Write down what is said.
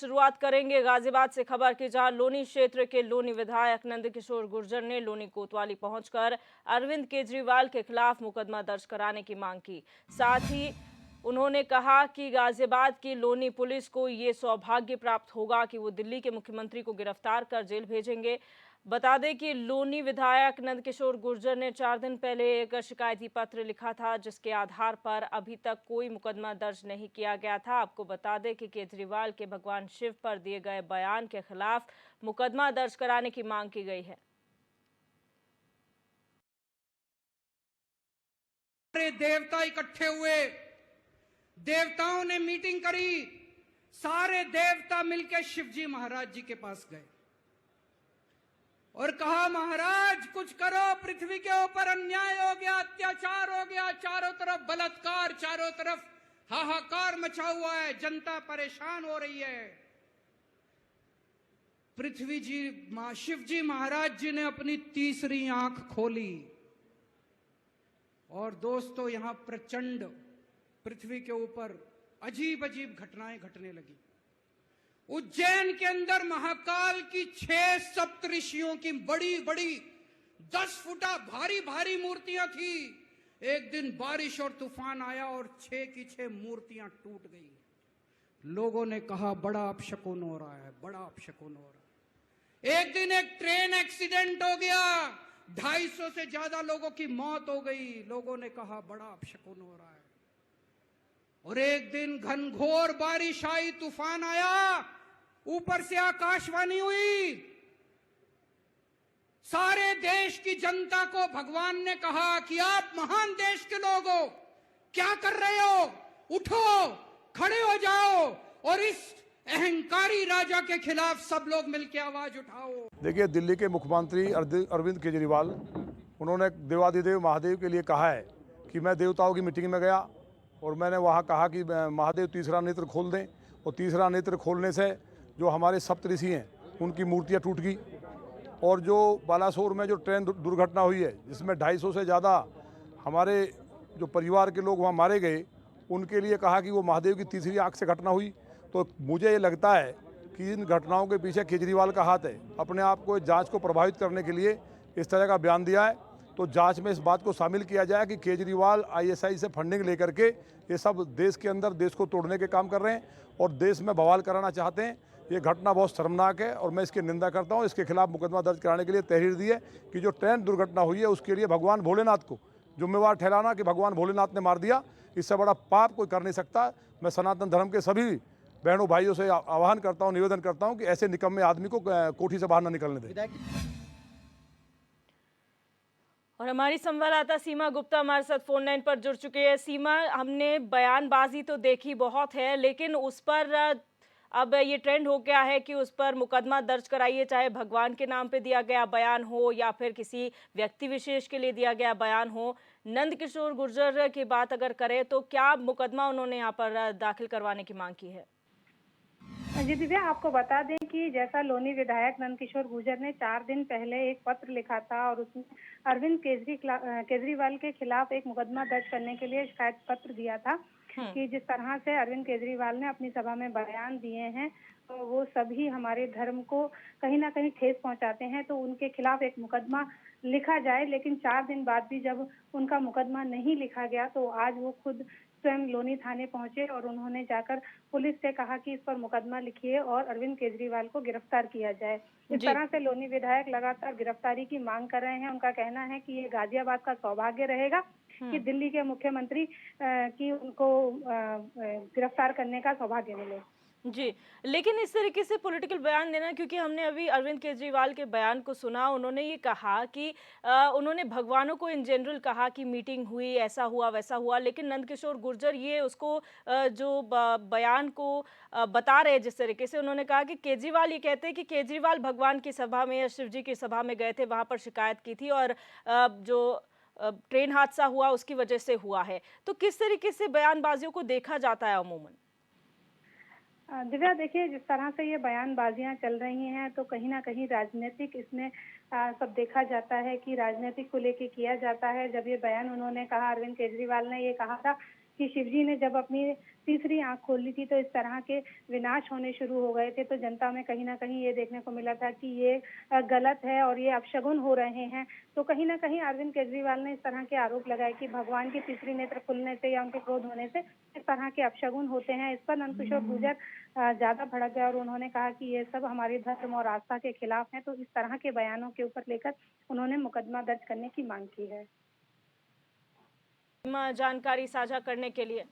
शुरुआत करेंगे गाजियाबाद से खबर की, जहां लोनी क्षेत्र के लोनी विधायक नंदकिशोर गुर्जर ने लोनी कोतवाली पहुंचकर अरविंद केजरीवाल के खिलाफ मुकदमा दर्ज कराने की मांग की। साथ ही उन्होंने कहा कि गाजियाबाद की लोनी पुलिस को ये सौभाग्य प्राप्त होगा कि वो दिल्ली के मुख्यमंत्री को गिरफ्तार कर जेल भेजेंगे। बता दें कि लोनी विधायक नंदकिशोर गुर्जर ने 4 दिन पहले एक शिकायती पत्र लिखा था, जिसके आधार पर अभी तक कोई मुकदमा दर्ज नहीं किया गया था। आपको बता दें कि केजरीवाल के भगवान शिव पर दिए गए बयान के खिलाफ मुकदमा दर्ज कराने की मांग की गई है। देवता इकट्ठे हुए, देवताओं ने मीटिंग करी, सारे देवता मिलकर शिवजी महाराज जी के पास गए और कहा, महाराज कुछ करो, पृथ्वी के ऊपर अन्याय हो गया, अत्याचार हो गया, चारों तरफ बलात्कार, चारों तरफ हाहाकार मचा हुआ है, जनता परेशान हो रही है। पृथ्वी जी शिव जी महाराज जी ने अपनी तीसरी आंख खोली और दोस्तों यहां प्रचंड पृथ्वी के ऊपर अजीब अजीब घटनाएं घटने लगी। उज्जैन के अंदर महाकाल की 6 सप्तऋषियों की बड़ी बड़ी 10 फुटा भारी भारी मूर्तियां थी। एक दिन बारिश और तूफान आया और 6 की 6 मूर्तियां टूट गई। लोगों ने कहा बड़ा अपशकुन हो रहा है, बड़ा अपशकुन हो रहा है। एक दिन एक ट्रेन एक्सीडेंट हो गया, 250 से ज्यादा लोगों की मौत हो गई। लोगों ने कहा बड़ा अपशकुन हो रहा है। और एक दिन घनघोर बारिश आई, तूफान आया, ऊपर से आकाशवाणी हुई, सारे देश की जनता को भगवान ने कहा कि आप महान देश के लोग हो, क्या कर रहे हो, उठो, खड़े हो जाओ और इस अहंकारी राजा के खिलाफ सब लोग मिलकर आवाज उठाओ। देखिए, दिल्ली के मुख्यमंत्री अरविंद केजरीवाल, उन्होंने देवाधिदेव महादेव के लिए कहा है कि मैं देवताओं की मीटिंग में गया और मैंने वहाँ कहा कि महादेव तीसरा नेत्र खोल दें, और तीसरा नेत्र खोलने से जो हमारे सप्तऋषि हैं उनकी मूर्तियाँ टूट गई। और जो बालासोर में जो ट्रेन दुर्घटना हुई है, जिसमें 250 से ज़्यादा हमारे जो परिवार के लोग वहाँ मारे गए, उनके लिए कहा कि वो महादेव की तीसरी आंख से घटना हुई। तो मुझे ये लगता है कि इन घटनाओं के पीछे केजरीवाल का हाथ है। अपने आप को जांच को प्रभावित करने के लिए इस तरह का बयान दिया है। तो जांच में इस बात को शामिल किया जाए कि केजरीवाल आईएसआई से फंडिंग लेकर के ये सब देश के अंदर देश को तोड़ने के काम कर रहे हैं और देश में बवाल कराना चाहते हैं। ये घटना बहुत शर्मनाक है और मैं इसकी निंदा करता हूँ। इसके खिलाफ मुकदमा दर्ज कराने के लिए तहरीर दी है कि जो ट्रेन दुर्घटना हुई है उसके लिए भगवान भोलेनाथ को जिम्मेवार ठहराना कि भगवान भोलेनाथ ने मार दिया, इससे बड़ा पाप कोई कर नहीं सकता। मैं सनातन धर्म के सभी बहनों भाइयों से आह्वान करता हूं, निवेदन करता हूं कि ऐसे निकम्मे आदमी को कोठी से बाहर न निकलने दें। और हमारी संवाददाता सीमा गुप्ता हमारे साथ फोन लाइन पर जुड़ चुके हैं। सीमा, हमने बयानबाजी तो देखी बहुत है, लेकिन उस पर अब ये ट्रेंड हो गया है कि उस पर मुकदमा दर्ज कराइए, चाहे भगवान के नाम पे दिया गया बयान हो या फिर किसी व्यक्ति विशेष के लिए दिया गया बयान हो। नंदकिशोर गुर्जर की बात अगर करें तो क्या मुकदमा उन्होंने यहाँ पर दाखिल करवाने की मांग की है? जी दिव्या, आपको बता दें कि जैसा लोनी विधायक नंदकिशोर गुर्जर ने 4 दिन पहले एक पत्र लिखा था और उसमें अरविंद केजरीवाल के खिलाफ एक मुकदमा दर्ज करने के लिए शिकायत पत्र दिया था कि जिस तरह से अरविंद केजरीवाल ने अपनी सभा में बयान दिए हैं तो वो सभी हमारे धर्म को कहीं ना कहीं ठेस पहुंचाते हैं, तो उनके खिलाफ एक मुकदमा लिखा जाए। लेकिन 4 दिन बाद भी जब उनका मुकदमा नहीं लिखा गया तो आज वो खुद स्वयं लोनी थाने पहुंचे और उन्होंने जाकर पुलिस से कहा कि इस पर मुकदमा लिखिए और अरविंद केजरीवाल को गिरफ्तार किया जाए। इस तरह से लोनी विधायक लगातार गिरफ्तारी की मांग कर रहे हैं। उनका कहना है कि ये गाजियाबाद का सौभाग्य रहेगा कि दिल्ली के मुख्यमंत्री की उनको गिरफ्तार करने का सौभाग्य मिले। जी, लेकिन इस तरीके से पॉलिटिकल बयान देना, क्योंकि हमने अभी अरविंद केजरीवाल के बयान को सुना, उन्होंने ये कहा कि उन्होंने भगवानों को इन जनरल कहा कि मीटिंग हुई, ऐसा हुआ वैसा हुआ, लेकिन नंदकिशोर गुर्जर ये उसको जो बयान को बता रहे, जिस तरीके से उन्होंने कहा कि केजरीवाल ये कहते हैं कि केजरीवाल भगवान की सभा में या शिव जी की सभा में गए थे, वहाँ पर शिकायत की थी और जो ट्रेन हादसा हुआ उसकी वजह से हुआ है। तो किस तरीके से बयानबाजियों को देखा जाता है अमूमन? दिव्या, देखिए जिस तरह से ये बयानबाजियां चल रही हैं तो कहीं ना कहीं राजनीतिक इसमें सब देखा जाता है कि राजनीतिक को लेके किया जाता है। जब ये बयान उन्होंने कहा, अरविंद केजरीवाल ने ये कहा था कि शिवजी ने जब अपनी तीसरी आंख खोली थी तो इस तरह के विनाश होने शुरू हो गए थे। तो जनता में कहीं न कहीं ये देखने को मिला था कि ये गलत है और ये अपशगुन हो रहे हैं। तो कहीं न कहीं अरविंद केजरीवाल ने इस तरह के आरोप लगाए कि भगवान की तीसरी नेत्र खुलने से या उनके क्रोध होने से इस तरह के अपशगुन होते हैं। इस पर नंदकिशोर गुर्जर ज़्यादा भड़क गए और उन्होंने कहा कि ये सब हमारे धर्म और आस्था के खिलाफ है। तो इस तरह के बयानों के ऊपर लेकर उन्होंने मुकदमा दर्ज करने की मांग की है। जानकारी साझा करने के लिए।